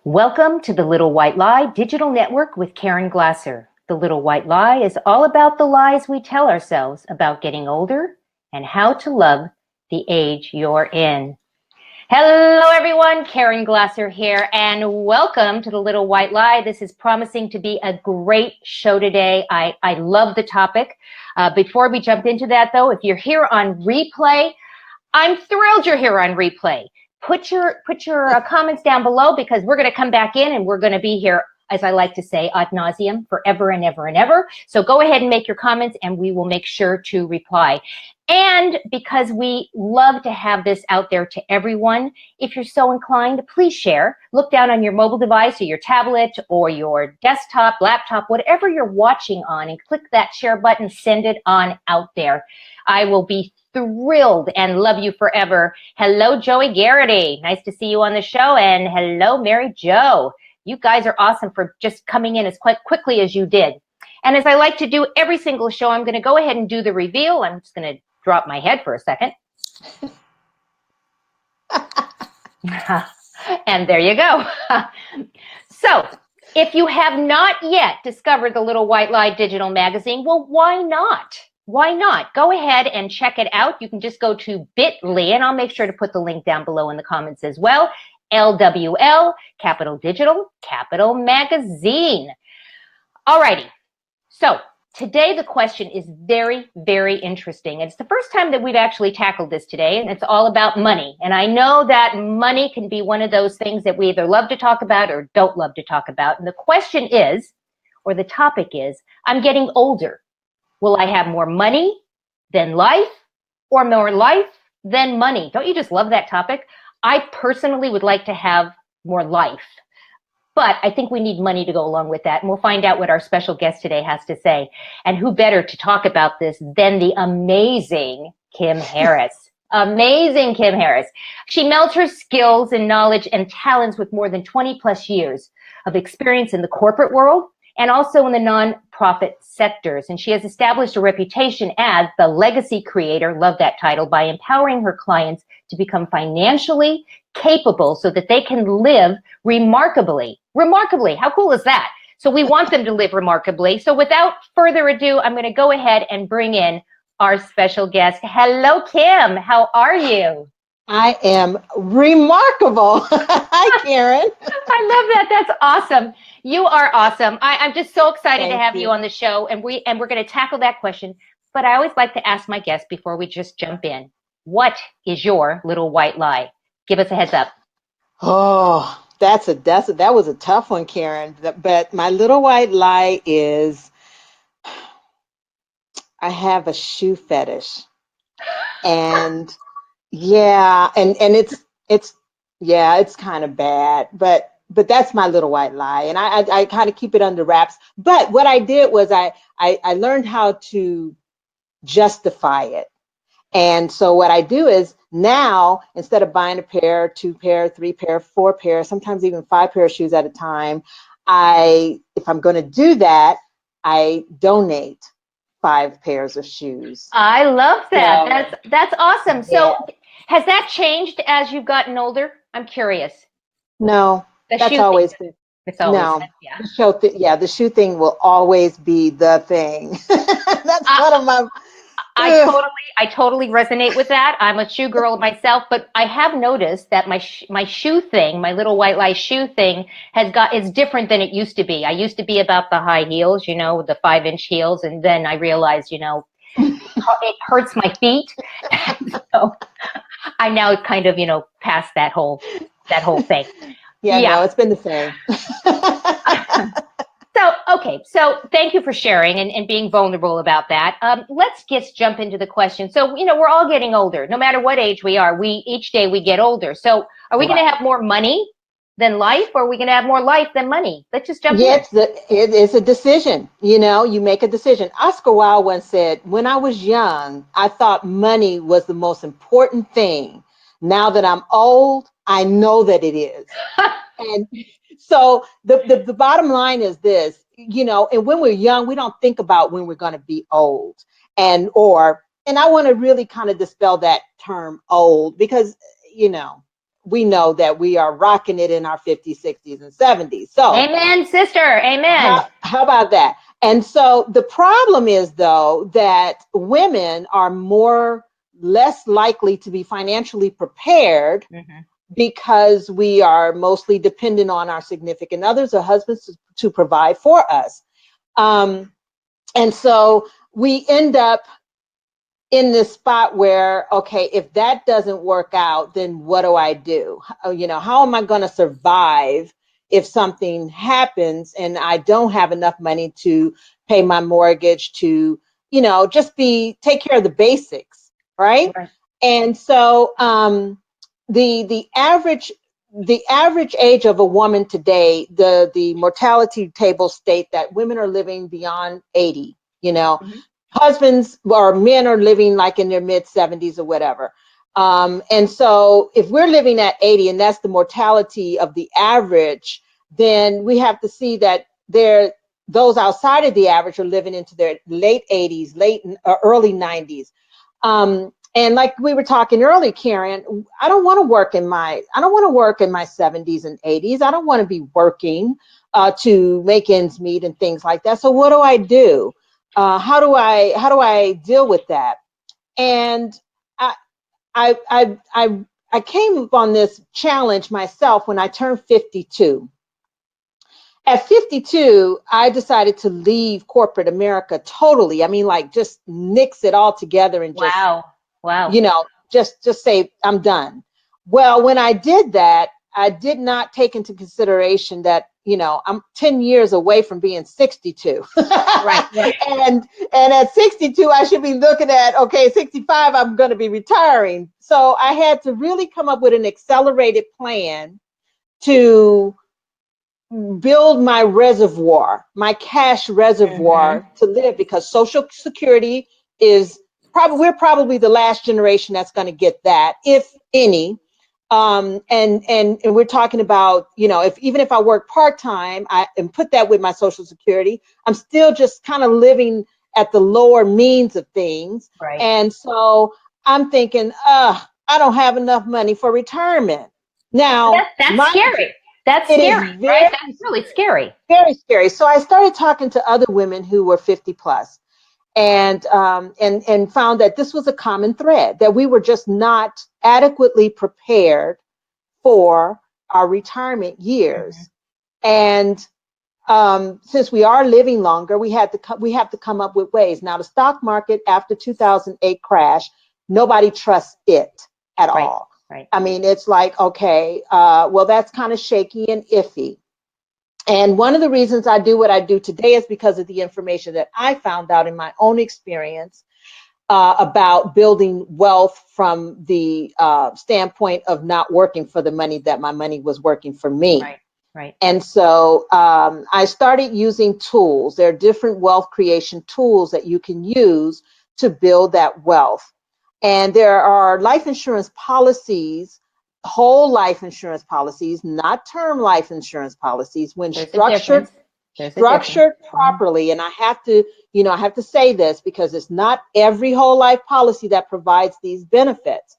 Welcome to the Little White Lie Digital Network with Caren Glasser. The Little White Lie is all about the lies we tell ourselves about getting older and how to love the age you're in. Hello everyone, Caren Glasser here, and welcome to the Little White Lie. This is promising to be a great show today. I love the topic. Before we jump into that though, if you're here on replay, I'm thrilled you're here on replay. Put your comments down below because we're going to come back in and we're going to be here, as I like to say, ad nauseum, forever and ever and ever. So go ahead and make your comments and we will make sure to reply. And because we love to have this out there to everyone, if you're so inclined, please share. Look down on your mobile device or your tablet or your desktop, laptop, whatever you're watching on, and click that share button, send it on out there. I will be thrilled and love you forever. Hello, Joey Garrity. Nice to see you on the show. And hello, Mary Jo. You guys are awesome for just coming in as quite quickly as you did. And as I like to do every single show, I'm going to go ahead and do the reveal. I'm just going to drop my head for a second. And there you go. So if you have not yet discovered the Little White Lie digital magazine, well, why not? Why not? Go ahead and check it out. You can just go to bit.ly, and I'll make sure to put the link down below in the comments as well. LWL, capital digital, capital magazine. Alrighty. So today the question is very, very interesting. It's the first time that we've actually tackled this today, and it's all about money. And I know that money can be one of those things that we either love to talk about or don't love to talk about. And the question is, or the topic is, I'm getting older. Will I have more money than life or more life than money? Don't you just love that topic? I personally would like to have more life, but I think we need money to go along with that. And we'll find out what our special guest today has to say. And who better to talk about this than the amazing Kim Harris. Amazing Kim Harris. She melds her skills and knowledge and talents with more than 20 plus years of experience in the corporate world and also in the nonprofit sectors. And she has established a reputation as the legacy creator, love that title, by empowering her clients to become financially capable so that they can live remarkably. Remarkably, how cool is that? So we want them to live remarkably. So without further ado, I'm going to go ahead and bring in our special guest. Hello, Kim. How are you? I am remarkable. Hi, Caren. I love that. That's awesome. You are awesome. I'm just so excited to have you on the show, and we're going to tackle that question. But I always like to ask my guests before we just jump in, what is your little white lie? Give us a heads up. Oh, that was a tough one, Caren. But my little white lie is I have a shoe fetish, and yeah, and it's kind of bad, but that's my little white lie, and I kind of keep it under wraps. But what I did was I learned how to justify it. And so what I do is now, instead of buying a pair, 2 pair, 3 pair, 4 pair, sometimes even 5 pair of shoes at a time, if I'm going to do that, I donate 5 pairs of shoes. I love that. So, that's awesome. So yeah. has that changed as you've gotten older? I'm curious. No, that's always been. It's always No, yeah. The shoe thing will always be the thing. That's one of my. I totally resonate with that. I'm a shoe girl myself, but I have noticed that my shoe thing, my little white lie shoe thing, is different than it used to be. I used to be about the high heels, the 5-inch heels, and then I realized, it hurts my feet. So I now kind of, past that whole thing. Yeah, no, it's been the same. So thank you for sharing and being vulnerable about that. Let's just jump into the question. So, we're all getting older. No matter what age we are, each day we get older. So are we going to have more money than life, or are we going to have more life than money? Let's just jump in. It's a decision. You make a decision. Oscar Wilde once said, when I was young, I thought money was the most important thing. Now that I'm old, I know that it is. And so the bottom line is this, and when we're young, we don't think about when we're going to be old. And I want to really kind of dispel that term old because, we know that we are rocking it in our 50s, 60s, and 70s. So amen, sister. Amen. how about that? And so the problem is, though, that women are less likely to be financially prepared because we are mostly dependent on our significant others or husbands to provide for us. And so we end up in this spot where, okay, if that doesn't work out, then what do I do? How am I going to survive if something happens and I don't have enough money to pay my mortgage, to, take care of the basics, right? And so the average age of a woman today, the mortality tables state that women are living beyond 80, husbands or men are living like in their mid 70s or whatever. And so if we're living at 80 and that's the mortality of the average, then we have to see that those outside of the average are living into their late 80s, early 90s. And like we were talking earlier, Caren, I don't want to work in my 70s and 80s. I don't want to be working to make ends meet and things like that. So what do I do? How do I deal with that? And I came upon this challenge myself when I turned 52. At 52, I decided to leave corporate America totally. I mean, like just nix it all together and just just say I'm done. Well, when I did that, I did not take into consideration that, I'm 10 years away from being 62. Right. And at 62, I should be looking at, okay, 65, I'm going to be retiring. So I had to really come up with an accelerated plan to build my reservoir, my cash reservoir to live, because Social Security we're probably the last generation that's going to get that, if any. And we're talking about, even if I work part-time and put that with my Social Security, I'm still just kind of living at the lower means of things. Right. And so I'm thinking, I don't have enough money for retirement. Now, that's scary. That's scary, right? That's really scary. Very scary. So I started talking to other women who were 50 plus. And found that this was a common thread, that we were just not adequately prepared for our retirement years. And since we are living longer, we have to come up with ways. Now, the stock market after 2008 crash, nobody trusts it at all. Right. I mean, it's like, okay, well, that's kind of shaky and iffy. And one of the reasons I do what I do today is because of the information that I found out in my own experience about building wealth from the standpoint of not working for the money, that my money was working for me. Right. And so I started using tools. There are different wealth creation tools that you can use to build that wealth. And there are life insurance policies, whole life insurance policies, not term life insurance policies, when structured properly. And I have to say this because it's not every whole life policy that provides these benefits.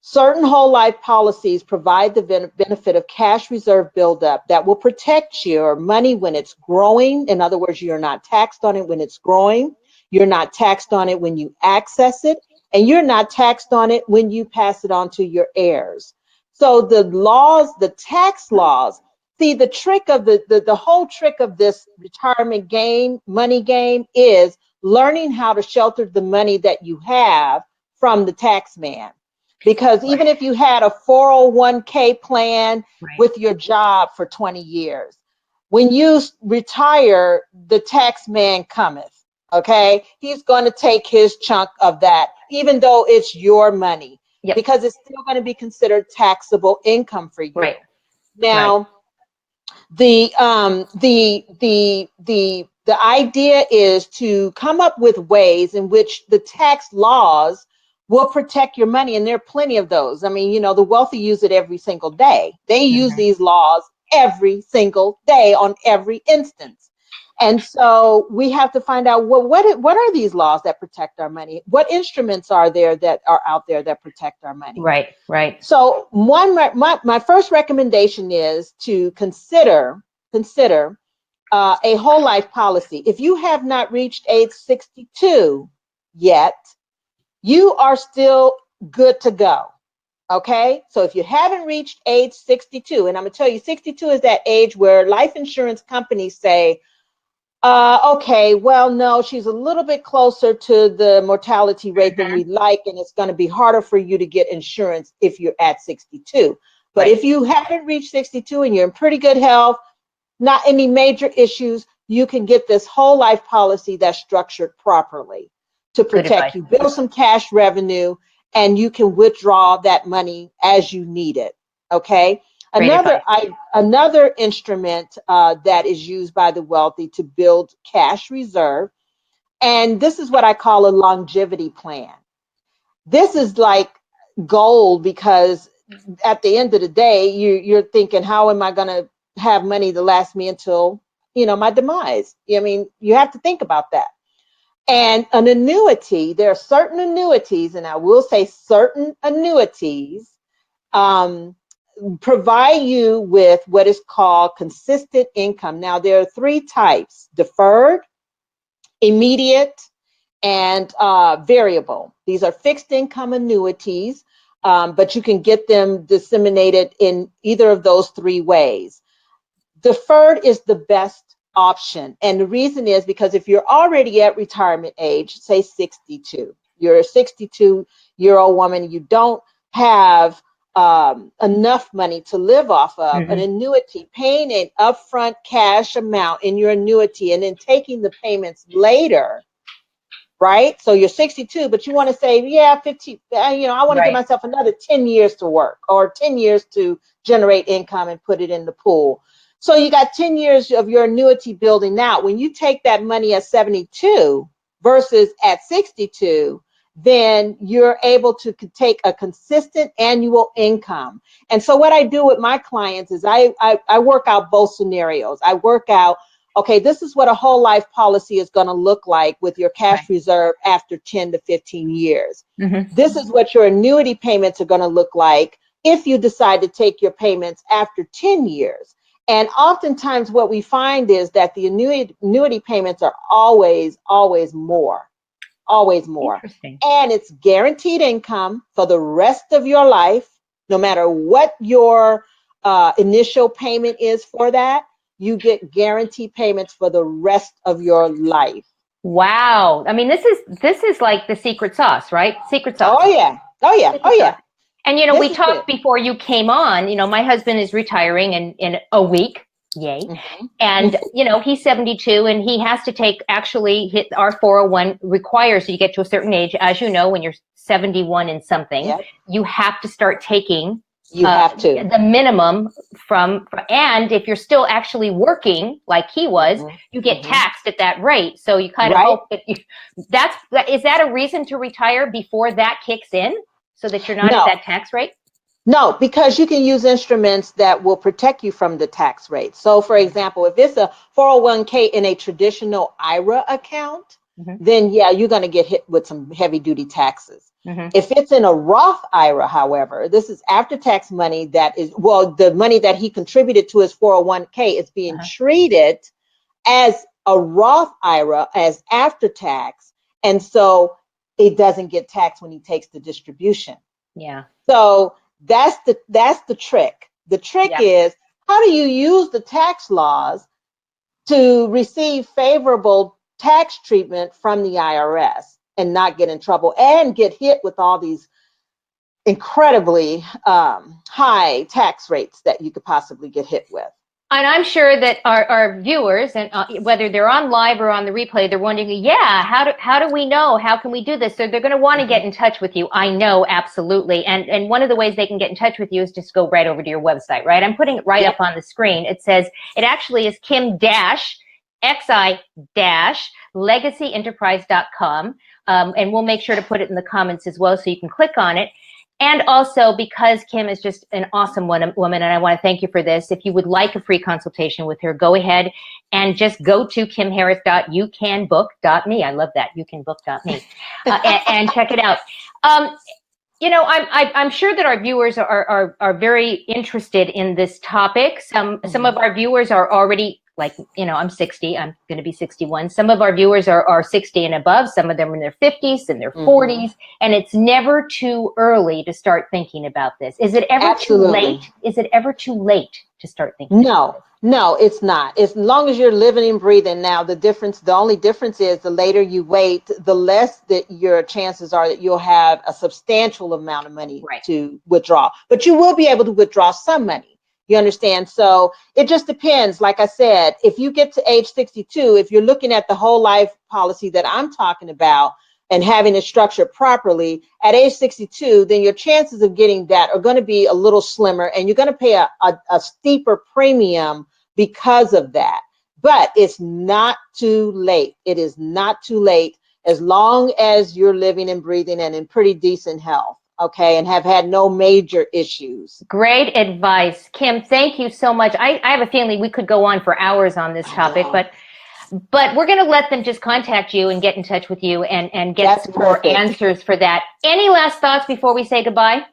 Certain whole life policies provide the benefit of cash reserve buildup that will protect your money when it's growing. In other words, you're not taxed on it when it's growing. You're not taxed on it when you access it. And you're not taxed on it when you pass it on to your heirs. So the tax laws, see, the trick of the whole trick of this retirement game, money game, is learning how to shelter the money that you have from the tax man. Because even if you had a 401k plan with your job for 20 years, when you retire, the tax man cometh. Okay, he's going to take his chunk of that, even though it's your money, because it's still going to be considered taxable income for you. Now, the idea is to come up with ways in which the tax laws will protect your money, and there are plenty of those. I mean, the wealthy use it every single day. They use these laws every single day on every instance. And so we have to find out, well, what are these laws that protect our money? What instruments are there that are out there that protect our money? Right, right. So my first recommendation is to consider a whole life policy. If you have not reached age 62 yet, you are still good to go. Okay, so if you haven't reached age 62, and I'm gonna tell you, 62 is that age where life insurance companies say, okay, well, no, she's a little bit closer to the mortality rate than we'd like, and it's going to be harder for you to get insurance if you're at 62. But Right. if you haven't reached 62 and you're in pretty good health, not any major issues, you can get this whole life policy that's structured properly to Good advice. protect you, build some cash revenue, and you can withdraw that money as you need it. Okay. Great advice. Another instrument that is used by the wealthy to build cash reserve, and this is what I call a longevity plan. This is like gold, because at the end of the day, you're thinking, how am I going to have money to last me until, my demise? I mean, you have to think about that. And an annuity, there are certain annuities, and I will say certain annuities, provide you with what is called consistent income. Now, there are three types: deferred, immediate, and variable. These are fixed income annuities, but you can get them disseminated in either of those three ways. Deferred is the best option. And the reason is because if you're already at retirement age, say 62, you're a 62-year-old woman, you don't have enough money to live off of, an annuity, paying an upfront cash amount in your annuity and then taking the payments later, right? So you're 62, but you want to say, yeah, 50, I want to give myself another 10 years to work, or 10 years to generate income and put it in the pool. So you got 10 years of your annuity building out. When you take that money at 72 versus at 62, then you're able to take a consistent annual income. And so what I do with my clients is I work out both scenarios. I work out, okay, this is what a whole life policy is going to look like with your cash reserve after 10 to 15 years. This is what your annuity payments are going to look like if you decide to take your payments after 10 years. And oftentimes what we find is that the annuity payments are always more. Interesting. And it's guaranteed income for the rest of your life, no matter what your initial payment is for that. You get guaranteed payments for the rest of your life. Wow. I mean, this is like the secret sauce, right? Secret sauce. Oh yeah. And we talked before you came on. My husband is retiring in a week. Yay. And he's 72, and he has to take, actually hit our 401 requires you get to a certain age. As you know, when you're 71 and something, you have to start taking the minimum and if you're still actually working like he was, you get taxed at that rate. So you kind of hope that is that a reason to retire before that kicks in, so that you're not at that tax rate? No, because you can use instruments that will protect you from the tax rate. So for example, if it's a 401k in a traditional IRA account, then you're going to get hit with some heavy duty taxes. If it's in a Roth IRA, however, this is after tax money that is, the money that he contributed to his 401k is being treated as a Roth IRA, as after tax. And so it doesn't get taxed when he takes the distribution. Yeah. So that's the trick. The trick is, how do you use the tax laws to receive favorable tax treatment from the IRS and not get in trouble and get hit with all these incredibly high tax rates that you could possibly get hit with? And I'm sure that our viewers, and whether they're on live or on the replay, they're wondering, how do we know? How can we do this? So they're going to want to get in touch with you. I know, absolutely. And one of the ways they can get in touch with you is just go right over to your website, right? I'm putting it right up on the screen. It says, it actually is Kim-XI-legacyenterprise.com. And we'll make sure to put it in the comments as well, so you can click on it. And also, because Kim is just an awesome woman, and I want to thank you for this, if you would like a free consultation with her, go ahead and just go to kimharris.youcanbook.me. I love that, youcanbook.me, and check it out. I'm sure that our viewers are very interested in this topic. Some of our viewers are already, like, I'm 60. I'm going to be 61. Some of our viewers are 60 and above. Some of them are in their 50s and their 40s. And it's never too early to start thinking about this. Is it ever too late? Is it ever too late to start thinking? No, it's not. As long as you're living and breathing now, the only difference is the later you wait, the less that your chances are that you'll have a substantial amount of money to withdraw. But you will be able to withdraw some money. You understand? So it just depends. Like I said, if you get to age 62, if you're looking at the whole life policy that I'm talking about and having it structured properly at age 62, then your chances of getting that are going to be a little slimmer, and you're going to pay a steeper premium because of that. But it's not too late. It is not too late, as long as you're living and breathing and in pretty decent health, okay, and have had no major issues. Great advice. Kim, thank you so much. I have a feeling we could go on for hours on this topic, but we're going to let them just contact you and get in touch with you and get some more answers for that. Any last thoughts before we say goodbye?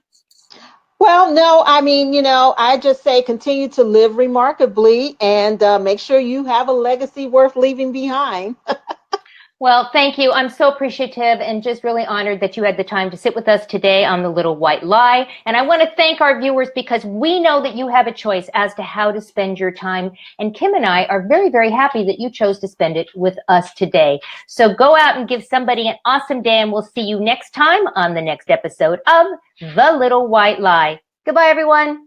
Well, no, I mean, I just say continue to live remarkably and make sure you have a legacy worth leaving behind. Well, thank you. I'm so appreciative and just really honored that you had the time to sit with us today on The Little White Lie. And I want to thank our viewers, because we know that you have a choice as to how to spend your time. And Kim and I are very, very happy that you chose to spend it with us today. So go out and give somebody an awesome day, and we'll see you next time on the next episode of The Little White Lie. Goodbye, everyone.